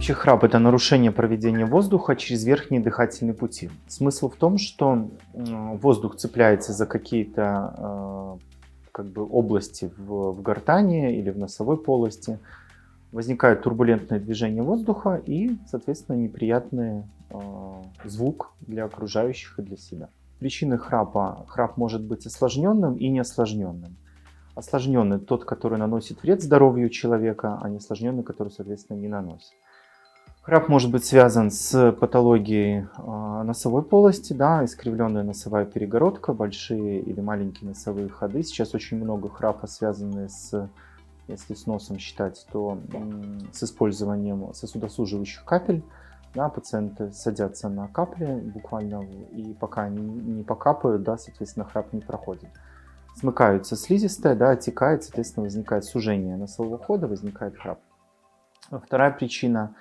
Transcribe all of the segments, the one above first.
Вообще храп — это нарушение проведения воздуха через верхние дыхательные пути. Смысл в том, что воздух цепляется за какие-то как бы области в гортани или в носовой полости. Возникает турбулентное движение воздуха и, соответственно, неприятный звук для окружающих и для себя. Причины храпа. Храп может быть осложненным и неосложненным. Осложненный тот, который наносит вред здоровью человека, а неосложненный, который, соответственно, не наносит. Храп может быть связан с патологией носовой полости, да, искривленная носовая перегородка, большие или маленькие носовые ходы. Сейчас очень много храпа, связанные если с носом считать, то с использованием сосудосуживающих капель. Да, пациенты садятся на капли буквально, и пока они не покапают, да, соответственно, храп не проходит. Смыкаются слизистая, да, отекает, соответственно, возникает сужение носового хода, возникает храп. Вторая причина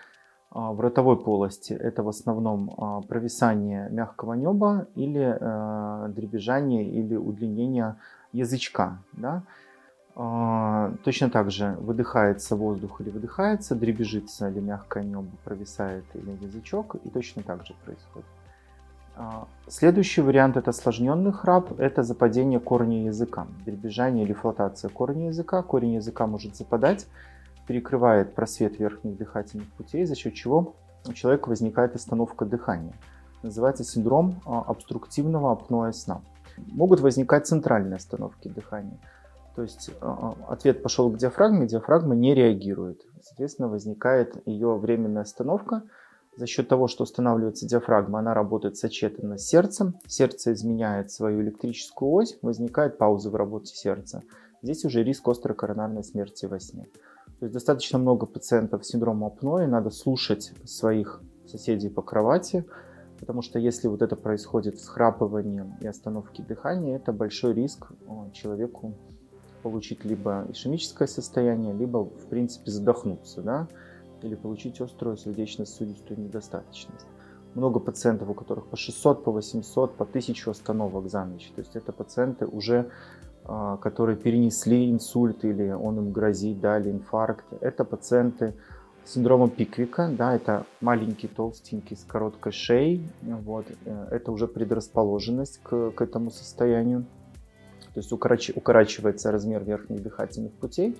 в ротовой полости — это в основном провисание мягкого неба или дребезжание или удлинение язычка. Да? Точно так же выдыхается воздух или выдыхается, дребезжится или мягкое небо, провисает или язычок, и точно так же происходит. Следующий вариант — это осложненный храп, это западение корня языка, дребезжание или флотация корня языка. Корень языка может западать, перекрывает просвет верхних дыхательных путей, за счет чего у человека возникает остановка дыхания. Называется синдром обструктивного апноэ сна. Могут возникать центральные остановки дыхания. То есть ответ пошел к диафрагме, диафрагма не реагирует. Соответственно, возникает ее временная остановка. За счет того, что устанавливается диафрагма, она работает сочетанно с сердцем. Сердце изменяет свою электрическую ось, возникает пауза в работе сердца. Здесь уже риск острой коронарной смерти во сне. То есть достаточно много пациентов с синдромом апноэ, надо слушать своих соседей по кровати, потому что если вот это происходит с храпыванием и остановки дыхания, это большой риск человеку получить либо ишемическое состояние, либо в принципе задохнуться, да, или получить острую сердечно-сосудистую недостаточность. Много пациентов, у которых по 600, по 800, по 1000 остановок за ночь. То есть это пациенты уже, которые перенесли инсульт или он им грозит, да, или инфаркт. Это пациенты с синдромом Пиквика, да, это маленький, толстенький, с короткой шеей. Вот. Это уже предрасположенность к этому состоянию. То есть укорачивается размер верхних дыхательных путей.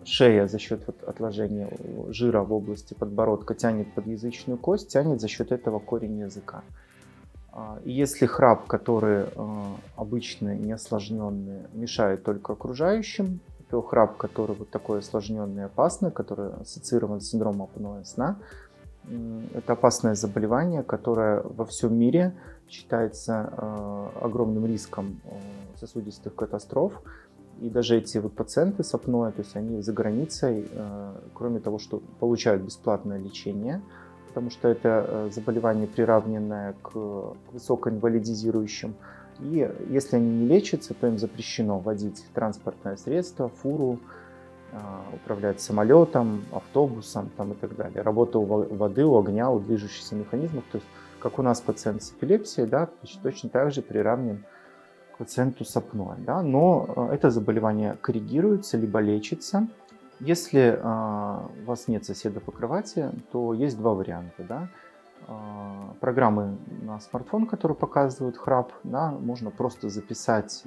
Шея за счет отложения жира в области подбородка тянет подъязычную кость, тянет за счет этого корень языка. И если храп, который обычный, неосложненный, мешает только окружающим, то храп, который вот такой осложненный и опасный, который ассоциирован с синдромом апноэ сна, это опасное заболевание, которое во всем мире считается огромным риском сосудистых катастроф. И даже эти вот пациенты с апноэ, то есть они за границей, кроме того, что получают бесплатное лечение, потому что это заболевание, приравненное к высокоинвалидизирующим. И если они не лечатся, то им запрещено водить транспортное средство, фуру, управлять самолетом, автобусом там, и так далее. Работа у воды, у огня, у движущихся механизмов. То есть, как у нас пациент с эпилепсией, да, точно так же приравнен к пациенту с апноэ. Да, но это заболевание коррегируется, либо лечится. Если у вас нет соседа по кровати, то есть два варианта. Да. Программы на смартфон, которые показывают храп, да, можно просто записать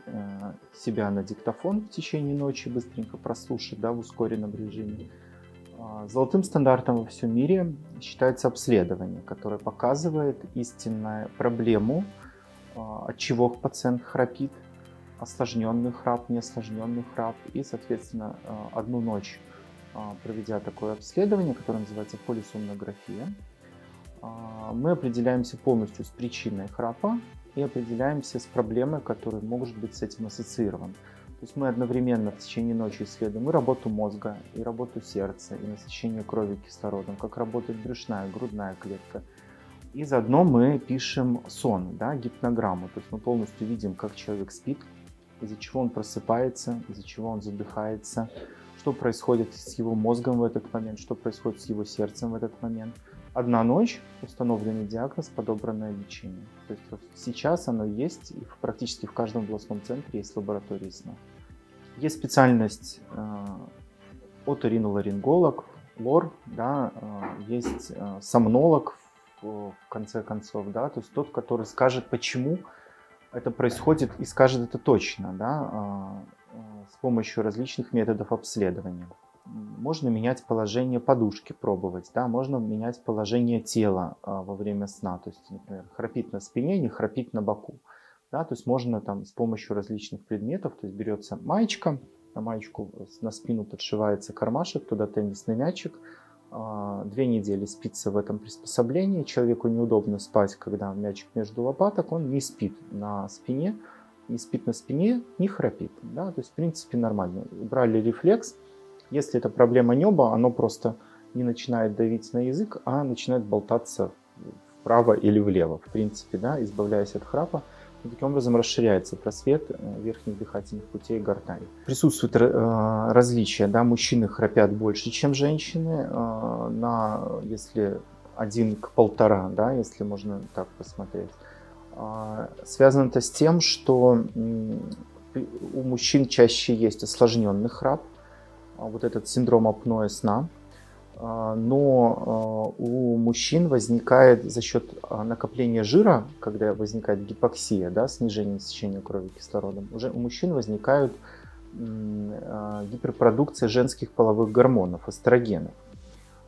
себя на диктофон в течение ночи, быстренько прослушать, да, в ускоренном режиме. Золотым стандартом во всем мире считается обследование, которое показывает истинную проблему, от чего пациент храпит, осложненный храп, неосложненный храп. И, соответственно, одну ночь, проведя такое обследование, которое называется полисомнография, мы определяемся полностью с причиной храпа и определяемся с проблемой, которая может быть с этим ассоциирована. То есть мы одновременно в течение ночи исследуем и работу мозга, и работу сердца, и насыщение крови кислородом, как работает брюшная, грудная клетка. И заодно мы пишем сон, да, гипнограмму. То есть мы полностью видим, как человек спит, из-за чего он просыпается, из-за чего он задыхается, что происходит с его мозгом в этот момент, что происходит с его сердцем в этот момент. Одна ночь, установленный диагноз, подобранное лечение. То есть вот сейчас оно есть, и практически в каждом областном центре есть лаборатория сна. Есть специальность оториноларинголог, лор, да, есть сомнолог в конце концов, да, то есть тот, который скажет, почему это происходит и скажет это точно, да, с помощью различных методов обследования. Можно менять положение подушки, пробовать, да, можно менять положение тела во время сна, то есть, например, храпит на спине, не храпит на боку, да, то есть можно там с помощью различных предметов, то есть берется маечка, на маечку на спину подшивается кармашек, туда теннисный мячик, 2 недели спится в этом приспособлении, человеку неудобно спать, когда мячик между лопаток, он не спит на спине, не храпит, да, то есть в принципе нормально. Убрали рефлекс. Если это проблема неба, оно просто не начинает давить на язык, а начинает болтаться вправо или влево. В принципе, да, избавляясь от храпа, и таким образом расширяется просвет верхних дыхательных путей гортани. Присутствуют различия, да, мужчины храпят больше, чем женщины, если 1 к 1,5, да, если можно так посмотреть. Связано это с тем, что у мужчин чаще есть осложненный храп, вот этот синдром апноэ сна, но у мужчин возникает за счет накопления жира, когда возникает гипоксия, да, снижение насыщения крови кислородом, уже у мужчин возникает гиперпродукция женских половых гормонов, эстрогенов.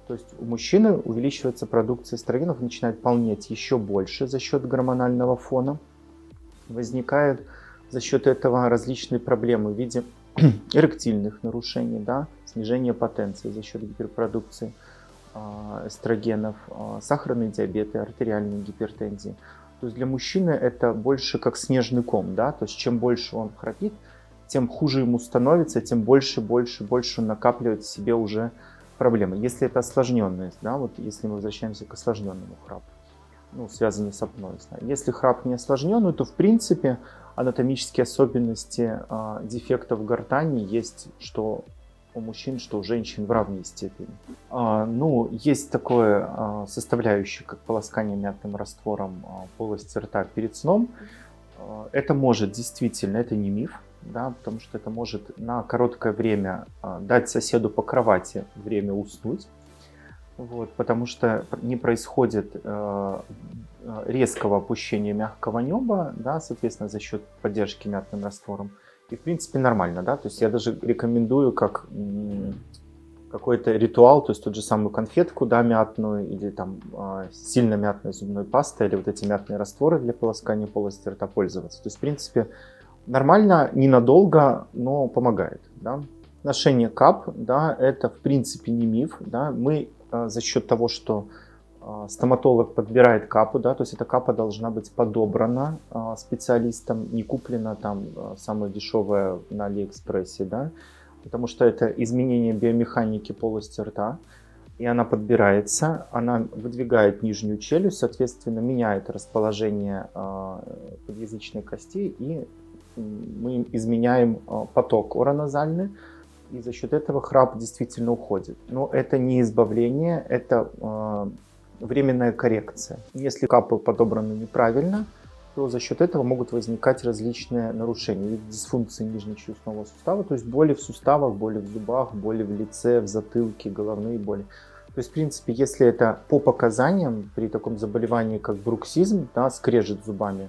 То есть у мужчины увеличивается продукция эстрогенов, начинает полнеть еще больше за счет гормонального фона. Возникают за счет этого различные проблемы в виде эректильных нарушений, да, снижение потенции за счет гиперпродукции эстрогенов, сахарный диабет и артериальной гипертензии. То есть для мужчины это больше как снежный ком, да, то есть чем больше он храпит, тем хуже ему становится, тем больше он накапливает в себе уже проблемы. Если это осложненность, да, вот если мы возвращаемся к осложненному храпу, ну, связанный с апноэ сна. Если храп не осложненный, то в принципе анатомические особенности дефектов гортани есть что у мужчин, что у женщин в равной степени. Ну, есть такое составляющее, как полоскание мятным раствором полости рта перед сном. Это может действительно, это не миф, да, потому что это может на короткое время дать соседу по кровати время уснуть. Вот, потому что не происходит резкого опущения мягкого неба, да, соответственно, за счет поддержки мятным раствором. И, в принципе, нормально, да, то есть я даже рекомендую как какой-то ритуал, то есть тот же самую конфетку, да, мятную, или там сильно мятной зубной пастой, или вот эти мятные растворы для полоскания полости рта пользоваться. То есть, в принципе, нормально, ненадолго, но помогает, да. Ношение кап, да, это, в принципе, не миф, да, мы за счет того, что стоматолог подбирает капу, да, то есть эта капа должна быть подобрана специалистом, не куплена там самая дешевая на Алиэкспрессе, да, потому что это изменение биомеханики полости рта, и она подбирается, она выдвигает нижнюю челюсть, соответственно, меняет расположение подъязычной кости, и мы изменяем поток ороназальный, и за счет этого храп действительно уходит. Но это не избавление, это временная коррекция. Если капы подобраны неправильно, то за счет этого могут возникать различные нарушения, дисфункции нижнечелюстного сустава, то есть боли в суставах, боли в зубах, боли в лице, в затылке, головные боли. То есть, в принципе, если это по показаниям, при таком заболевании, как бруксизм, да, скрежет зубами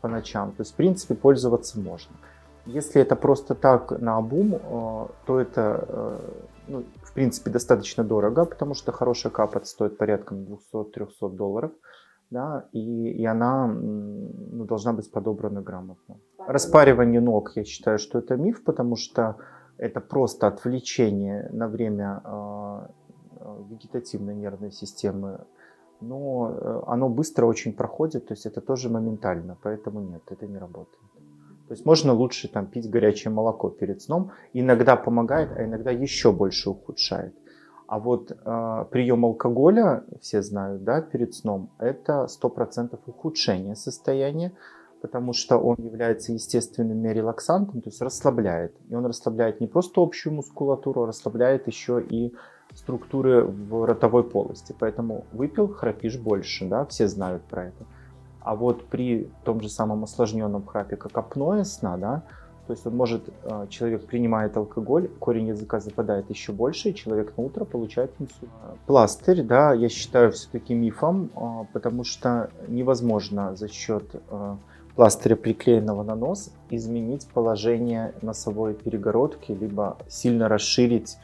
по ночам, то есть, в принципе, пользоваться можно. Если это просто так наобум, то это, ну, в принципе, достаточно дорого, потому что хорошая капа стоит порядком $200-300, да, и она, ну, должна быть подобрана грамотно. Распаривание ног, я считаю, что это миф, потому что это просто отвлечение на время вегетативной нервной системы, но оно быстро очень проходит, то есть это тоже моментально, поэтому нет, это не работает. То есть можно лучше там пить горячее молоко перед сном. Иногда помогает, а иногда еще больше ухудшает. А вот прием алкоголя, все знают, да, перед сном, это 100% ухудшение состояния, потому что он является естественным релаксантом, то есть расслабляет. И он расслабляет не просто общую мускулатуру, а расслабляет еще и структуры в ротовой полости. Поэтому выпил, храпишь больше, да, все знают про это. А вот при том же самом осложненном храпе, как апноэ сна, да, То есть он может, человек принимает алкоголь, корень языка западает еще больше, и человек на утро получает инсульт. Пластырь, да, я считаю все-таки мифом, потому что невозможно за счет пластыря, приклеенного на нос, изменить положение носовой перегородки, либо сильно расширить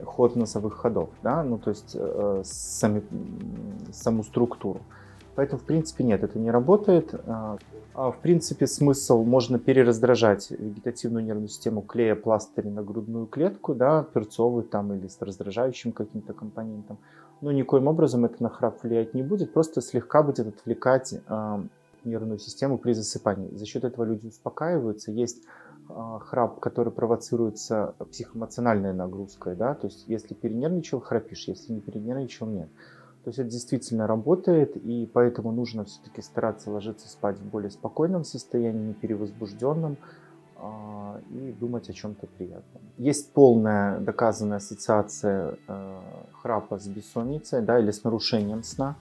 ход носовых ходов, да, ну то есть саму структуру. Поэтому, в принципе, нет, это не работает. В принципе, смысл, можно перераздражать вегетативную нервную систему, клея пластырь на грудную клетку, да, перцовый там или с раздражающим каким-то компонентом. Но никоим образом это на храп влиять не будет, просто слегка будет отвлекать нервную систему при засыпании. За счет этого люди успокаиваются. Есть храп, который провоцируется психоэмоциональной нагрузкой, да, то есть если перенервничал, храпишь, если не перенервничал, нет. То есть это действительно работает, и поэтому нужно все-таки стараться ложиться спать в более спокойном состоянии, не перевозбужденном, и думать о чем-то приятном. Есть полная доказанная ассоциация храпа с бессонницей, да, или с нарушением сна.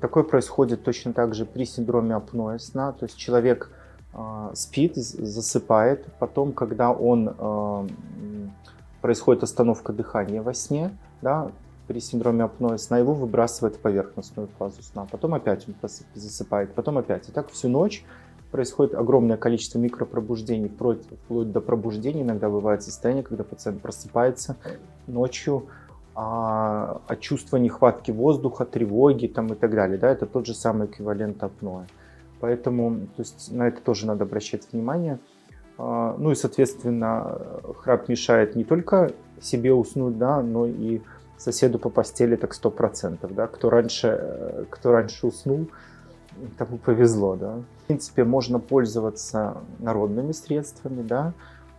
Такое происходит точно так же при синдроме апноэ сна, то есть человек спит, засыпает, потом, когда происходит остановка дыхания во сне, да, при синдроме апноэ сна, его выбрасывает в поверхностную фазу сна, потом опять он засыпает, потом опять. И так всю ночь происходит огромное количество микропробуждений, вплоть до пробуждения. Иногда бывает состояние, когда пациент просыпается ночью от чувства нехватки воздуха, тревоги там, и так далее. Да, это тот же самый эквивалент апноэ. Поэтому то есть, на это тоже надо обращать внимание. Ну и, соответственно, храп мешает не только себе уснуть, да, но и соседу по постели так 100%. Да? Кто раньше уснул, тому повезло. Да? В принципе, можно пользоваться народными средствами, да?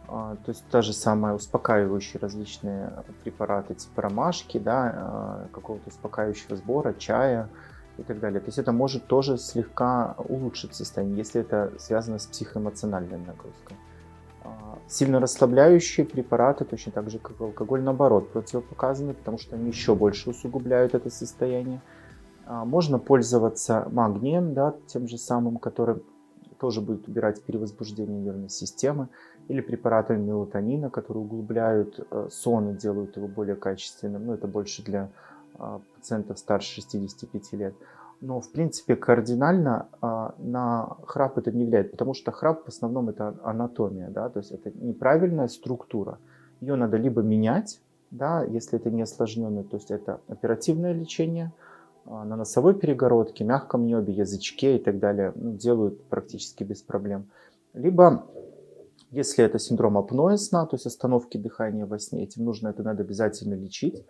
То есть та же самая успокаивающие различные препараты типа ромашки, да, какого-то успокаивающего сбора, чая и так далее. То есть это может тоже слегка улучшить состояние, если это связано с психоэмоциональной нагрузкой. Сильно расслабляющие препараты, точно так же как алкоголь, наоборот, противопоказаны, потому что они еще больше усугубляют это состояние. Можно пользоваться магнием, да, тем же самым, который тоже будет убирать перевозбуждение нервной системы, или препаратами мелатонина, которые углубляют сон и делают его более качественным. Но это больше для пациентов старше 65 лет. Но, в принципе, кардинально на храп это не влияет, потому что храп в основном это анатомия, да, то есть это неправильная структура. Ее надо либо менять, да, если это не осложненное, то есть это оперативное лечение на носовой перегородке, мягком небе, язычке и так далее, ну, делают практически без проблем. Либо, если это синдром апноэ сна, то есть остановки дыхания во сне, этим это надо обязательно лечить.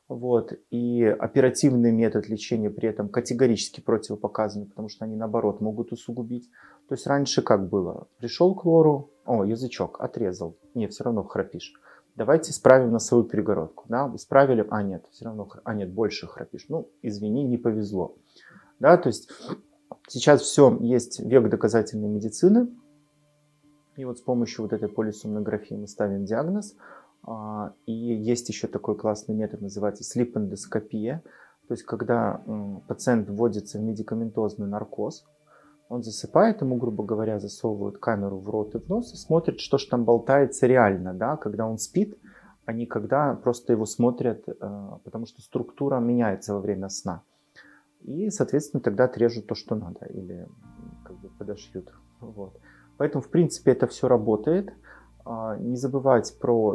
Вот. И оперативный метод лечения при этом категорически противопоказан, потому что они, наоборот, могут усугубить. То есть раньше как было? Пришел к лору, язычок, отрезал. Не, все равно храпишь. Давайте исправим носовую перегородку. Да? Исправили, нет, все равно, нет, больше храпишь. Ну, извини, не повезло. Да, то есть сейчас все, есть век доказательной медицины. И вот с помощью вот этой полисомнографии мы ставим диагноз. И есть еще такой классный метод, называется слип-эндоскопия. То есть когда пациент вводится в медикаментозный наркоз, он засыпает, ему, грубо говоря, засовывают камеру в рот и в нос и смотрят, что же там болтается реально, да, когда он спит, а не когда просто его смотрят, потому что структура меняется во время сна. И, соответственно, тогда отрежут то, что надо, или как бы подошьют. Вот. Поэтому, в принципе, это все работает. Не забывать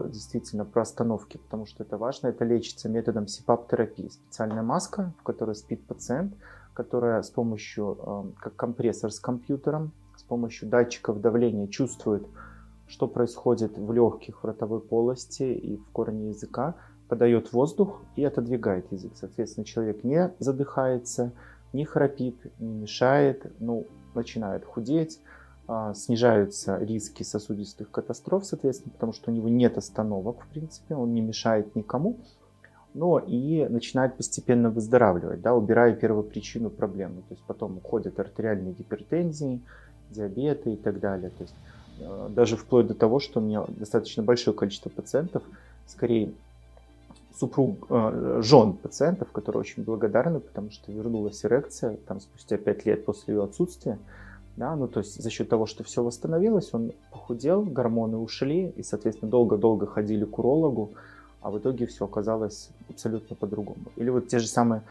действительно про остановки, потому что это важно. Это лечится методом СИПАП-терапии. Специальная маска, в которой спит пациент, которая с помощью, как компрессор с компьютером, с помощью датчиков давления чувствует, что происходит в легких, в ротовой полости и в корне языка, подает воздух и отодвигает язык. Соответственно, человек не задыхается, не храпит, не мешает, начинает худеть, снижаются риски сосудистых катастроф, соответственно, потому что у него нет остановок, в принципе, он не мешает никому, но и начинает постепенно выздоравливать, да, убирая первопричину проблемы. То есть потом уходят артериальные гипертензии, диабеты и так далее. То есть даже вплоть до того, что у меня достаточно большое количество пациентов, скорее жен пациентов, которые очень благодарны, потому что вернулась эрекция там, спустя 5 лет после ее отсутствия. Да, ну, то есть за счет того, что все восстановилось, он похудел, гормоны ушли, и, соответственно, долго-долго ходили к урологу, а в итоге все оказалось абсолютно по-другому. Или вот те же самые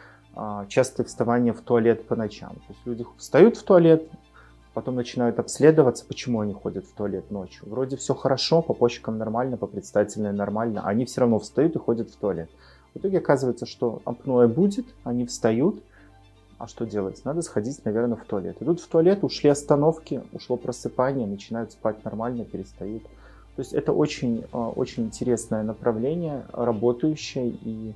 частые вставания в туалет по ночам. То есть люди встают в туалет, потом начинают обследоваться, почему они ходят в туалет ночью. Вроде все хорошо, по почкам нормально, по предстательной нормально, а они все равно встают и ходят в туалет. В итоге оказывается, что апноэ будет, они встают, а что делать? Надо сходить, наверное, в туалет. Идут в туалет, ушли остановки, ушло просыпание, начинают спать нормально, перестают. То есть это очень, очень интересное направление, работающее, и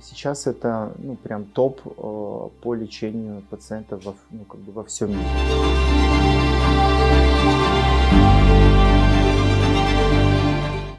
сейчас это, ну, прям топ по лечению пациентов во, ну, как бы во всем мире.